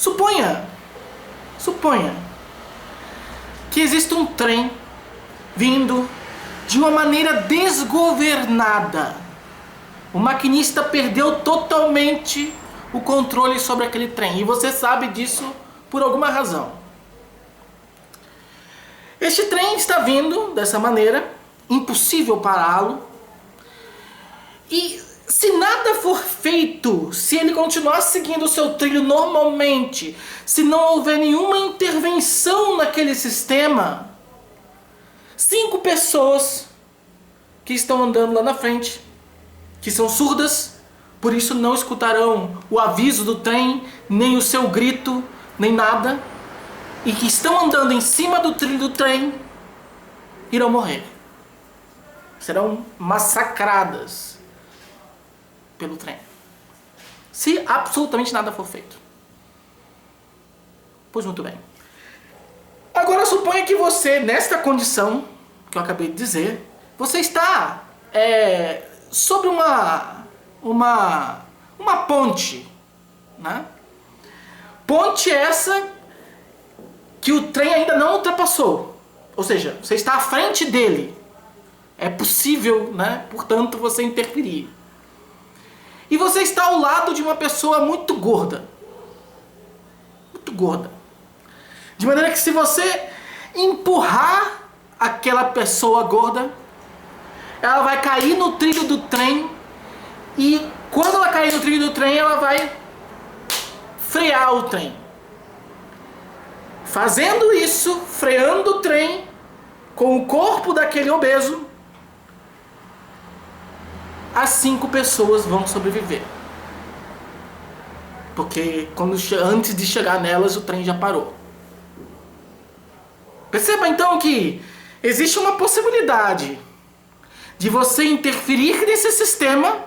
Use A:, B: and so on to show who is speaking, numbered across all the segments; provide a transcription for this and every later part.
A: Suponha que existe um trem vindo de uma maneira desgovernada. O maquinista perdeu totalmente o controle sobre aquele trem. E você sabe disso por alguma razão. Este trem está vindo dessa maneira, impossível pará-lo. E se nada for feito, se ele continuar seguindo o seu trilho normalmente, se não houver nenhuma intervenção naquele sistema, 5 pessoas que estão andando lá na frente, que são surdas, por isso não escutarão o aviso do trem, nem o seu grito, nem nada, e que estão andando em cima do trilho do trem, irão morrer. Serão massacradas pelo trem, se absolutamente nada for feito. Pois muito bem. Agora suponha que você, nesta condição que eu acabei de dizer, você está sobre uma ponte, né? Ponte essa que o trem ainda não ultrapassou. Ou seja, você está à frente dele. É possível, né? Portanto, você interferir. E você está ao lado de uma pessoa muito gorda. Muito gorda. De maneira que se você empurrar aquela pessoa gorda, ela vai cair no trilho do trem. E quando ela cair no trilho do trem, ela vai frear o trem. Fazendo isso, freando o trem com o corpo daquele obeso, as 5 pessoas vão sobreviver. Porque antes de chegar nelas, o trem já parou. Perceba então que existe uma possibilidade de você interferir nesse sistema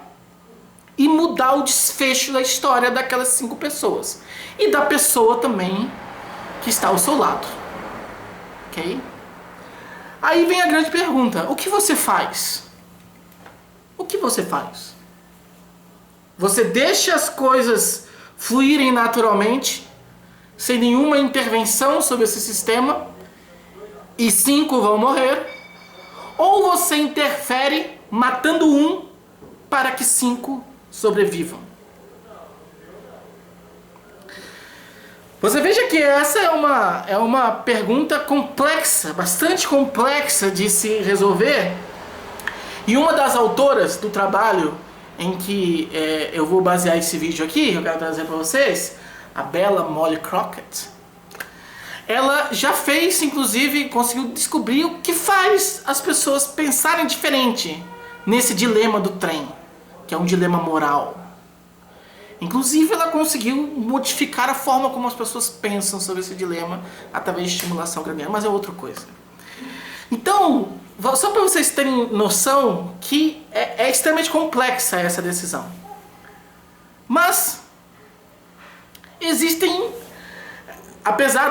A: e mudar o desfecho da história daquelas 5 pessoas. E da pessoa também que está ao seu lado. Ok? Aí vem a grande pergunta: o que você faz? O que você faz? Você deixa as coisas fluírem naturalmente, sem nenhuma intervenção sobre esse sistema, e 5 vão morrer? Ou você interfere matando 1 para que 5 sobrevivam? Você veja que essa é uma pergunta complexa, bastante complexa de se resolver. E uma das autoras do trabalho em que eu vou basear esse vídeo aqui, eu quero trazer para vocês, a bela Molly Crockett, ela já fez, inclusive, conseguiu descobrir o que faz as pessoas pensarem diferente nesse dilema do trem, que é um dilema moral. Inclusive, ela conseguiu modificar a forma como as pessoas pensam sobre esse dilema através de estimulação craniana, mas é outra coisa. Então, só para vocês terem noção que é extremamente complexa essa decisão. Mas existem, apesar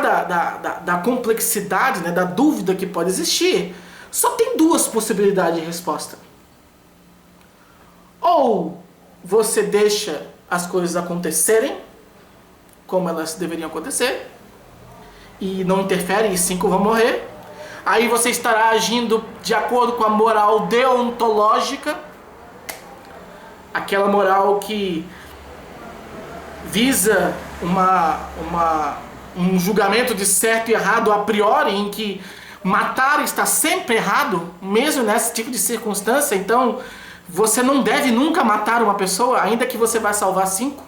A: da complexidade, né, da dúvida que pode existir, só tem 2 possibilidades de resposta. Ou você deixa as coisas acontecerem como elas deveriam acontecer e não interfere e 5 vão morrer. Aí você estará agindo de acordo com a moral deontológica, aquela moral que visa um julgamento de certo e errado a priori, em que matar está sempre errado, mesmo nesse tipo de circunstância. Então, você não deve nunca matar uma pessoa, ainda que você vá salvar 5.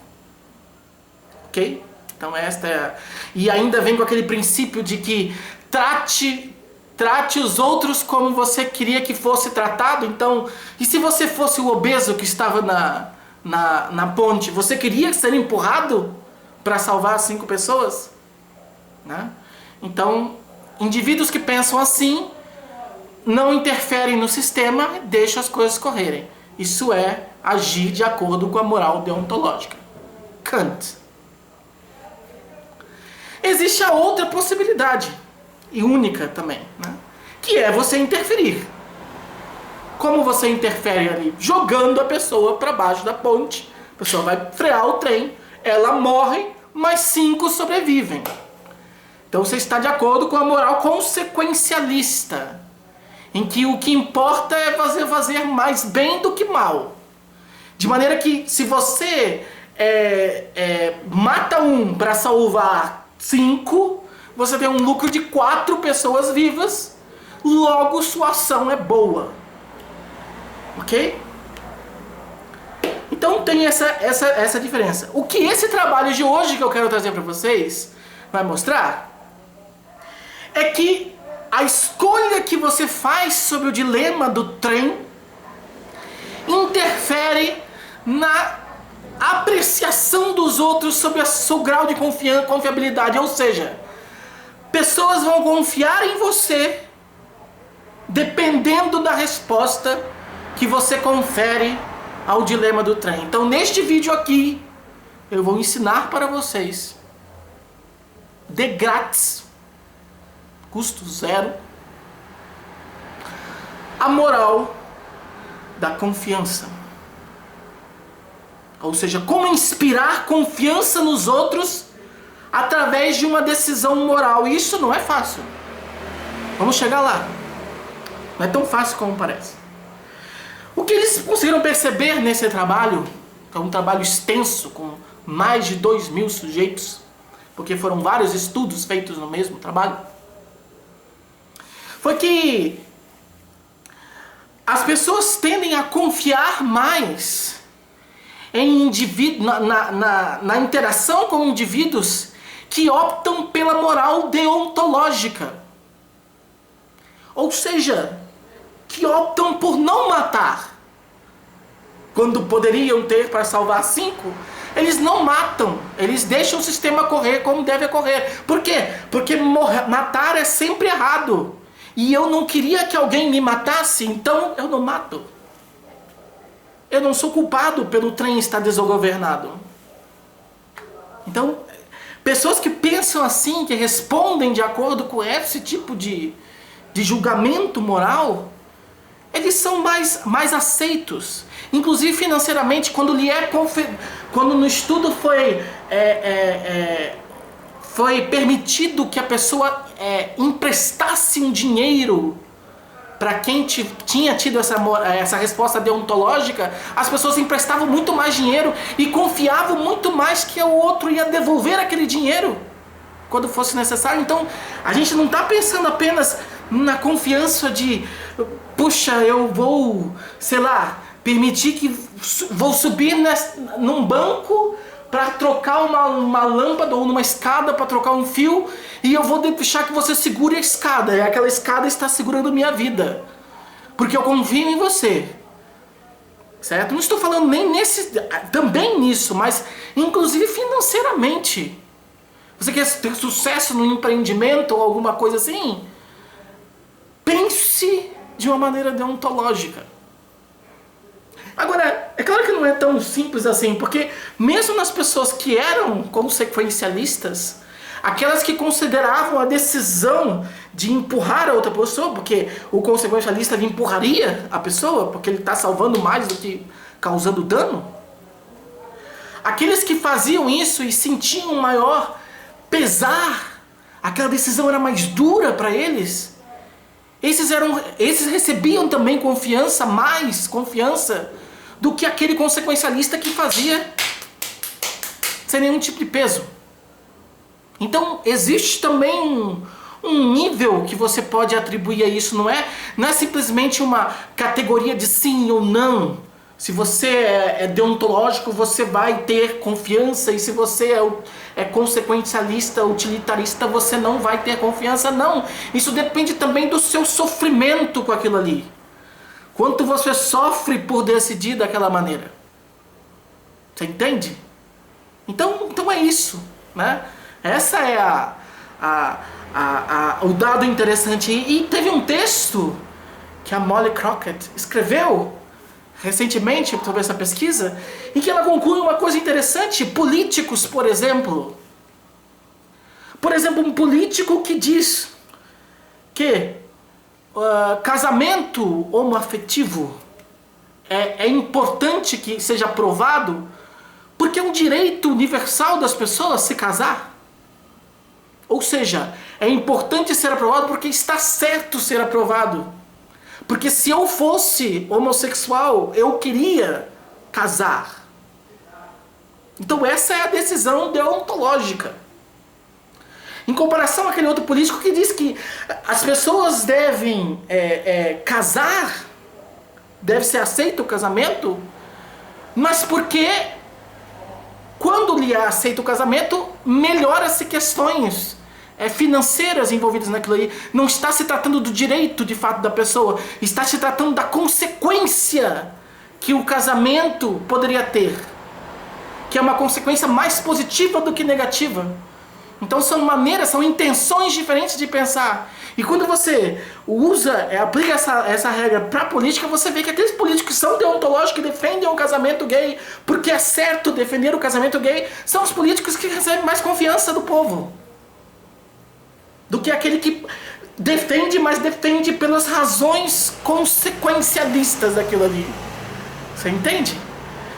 A: Ok? Então esta é... E ainda vem com aquele princípio de que trate os outros como você queria que fosse tratado. Então, e se você fosse o obeso que estava na ponte, você queria ser empurrado para salvar 5 pessoas? Né? Então, indivíduos que pensam assim não interferem no sistema, deixam as coisas correrem. Isso é agir de acordo com a moral deontológica. Kant. Existe a outra possibilidade, e única também, né? Que é você interferir. Como você interfere ali? Jogando a pessoa para baixo da ponte. A pessoa vai frear o trem, ela morre, mas 5 sobrevivem. Então você está de acordo com a moral consequencialista, em que o que importa é fazer mais bem do que mal. De maneira que se você mata um para salvar 5, você tem um lucro de 4 pessoas vivas, logo sua ação é boa. Ok? Então tem essa diferença. O que esse trabalho de hoje que eu quero trazer para vocês vai mostrar é que a escolha que você faz sobre o dilema do trem interfere na apreciação dos outros sobre o seu grau de confiabilidade. Ou seja, pessoas vão confiar em você dependendo da resposta que você confere ao dilema do trem. Então, neste vídeo aqui, eu vou ensinar para vocês, de grátis, custo zero, a moral da confiança. Ou seja, como inspirar confiança nos outros através de uma decisão moral. E isso não é fácil. Vamos chegar lá. Não é tão fácil como parece. O que eles conseguiram perceber nesse trabalho, que é um trabalho extenso, com mais de 2.000 sujeitos, porque foram vários estudos feitos no mesmo trabalho, foi que as pessoas tendem a confiar mais em na interação com indivíduos que optam pela moral deontológica. Ou seja, que optam por não matar. Quando poderiam ter para salvar 5, eles não matam. Eles deixam o sistema correr como deve correr. Por quê? Porque matar é sempre errado. E eu não queria que alguém me matasse, então eu não mato. Eu não sou culpado pelo trem estar desgovernado. Então, pessoas que pensam assim, que respondem de acordo com esse tipo de julgamento moral, eles são mais aceitos. Inclusive financeiramente, quando no estudo foi permitido que a pessoa emprestasse um dinheiro para quem tinha tido essa resposta deontológica, as pessoas emprestavam muito mais dinheiro e confiavam muito mais que o outro ia devolver aquele dinheiro quando fosse necessário. Então, a gente não está pensando apenas na confiança de, puxa, eu vou, sei lá, permitir que vou subir num banco para trocar uma lâmpada ou numa escada para trocar um fio e eu vou deixar que você segure a escada. E aquela escada está segurando minha vida. Porque eu confio em você. Certo? Não estou falando nem também nisso, mas inclusive financeiramente. Você quer ter sucesso no empreendimento ou alguma coisa assim? Pense de uma maneira deontológica. Agora, é claro que não é tão simples assim, porque mesmo nas pessoas que eram consequencialistas, aquelas que consideravam a decisão de empurrar a outra pessoa, porque o consequencialista ele empurraria a pessoa, porque ele está salvando mais do que causando dano, aqueles que faziam isso e sentiam um maior pesar, aquela decisão era mais dura para eles, esses recebiam também mais confiança do que aquele consequencialista que fazia sem nenhum tipo de peso. Então existe também um nível que você pode atribuir a isso, não é simplesmente uma categoria de sim ou não. Se você é deontológico, você vai ter confiança, e se você é consequencialista, utilitarista, você não vai ter confiança, não. Isso depende também do seu sofrimento com aquilo ali. Quanto você sofre por decidir daquela maneira. Você entende? Então é isso, né? Essa é o dado interessante. E teve um texto que a Molly Crockett escreveu recentemente sobre essa pesquisa, em que ela conclui uma coisa interessante. Políticos, por exemplo, um político que diz que casamento homoafetivo é importante que seja aprovado Porque é um direito universal das pessoas se casar. Ou seja, é importante ser aprovado porque está certo ser aprovado. Porque se eu fosse homossexual, eu queria casar. Então essa é a decisão deontológica. Em comparação àquele outro político que diz que as pessoas devem casar, deve ser aceito o casamento, mas porque quando lhe é aceito o casamento, melhora-se questões financeiras envolvidas naquilo aí. Não está se tratando do direito de fato da pessoa, está se tratando da consequência que o casamento poderia ter, que é uma consequência mais positiva do que negativa. Então são maneiras, são intenções diferentes de pensar. E quando você aplica essa regra para a política, você vê que aqueles políticos que são deontológicos, que defendem o casamento gay, porque é certo defender o casamento gay, são os políticos que recebem mais confiança do povo. Do que aquele que defende, mas defende pelas razões consequencialistas daquilo ali. Você entende?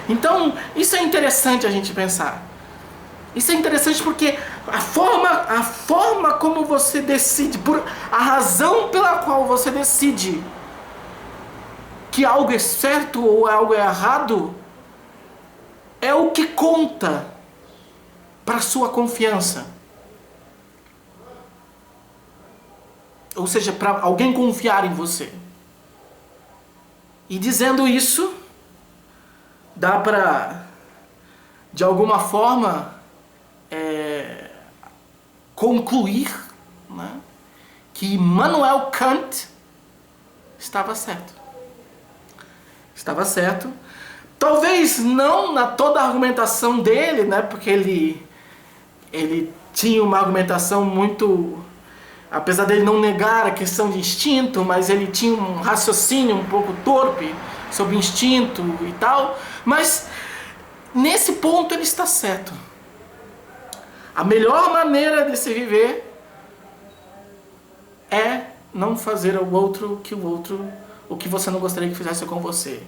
A: Então, isso é interessante a gente pensar. Isso é interessante porque a forma como você decide, a razão pela qual você decide que algo é certo ou algo é errado, é o que conta para a sua confiança. Ou seja, para alguém confiar em você. E dizendo isso, dá para, de alguma forma, concluir, né, que Immanuel Kant estava certo. Estava certo. Talvez não na toda a argumentação dele, né, porque ele tinha uma argumentação muito... Apesar dele não negar a questão de instinto, mas ele tinha um raciocínio um pouco torpe sobre instinto e tal. Mas nesse ponto ele está certo. A melhor maneira de se viver é não fazer ao outro o que você não gostaria que fizesse com você.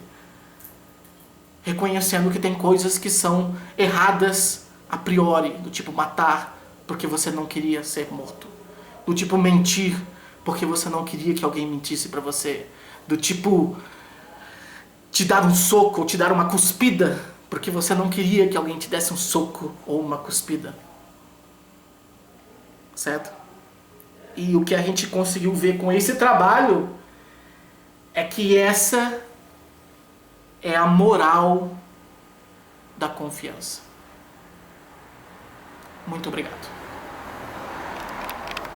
A: Reconhecendo que tem coisas que são erradas a priori, do tipo matar porque você não queria ser morto. Do tipo mentir porque você não queria que alguém mentisse pra você. Do tipo te dar um soco ou te dar uma cuspida porque você não queria que alguém te desse um soco ou uma cuspida. Certo? E o que a gente conseguiu ver com esse trabalho é que essa é a moral da confiança. Muito obrigado.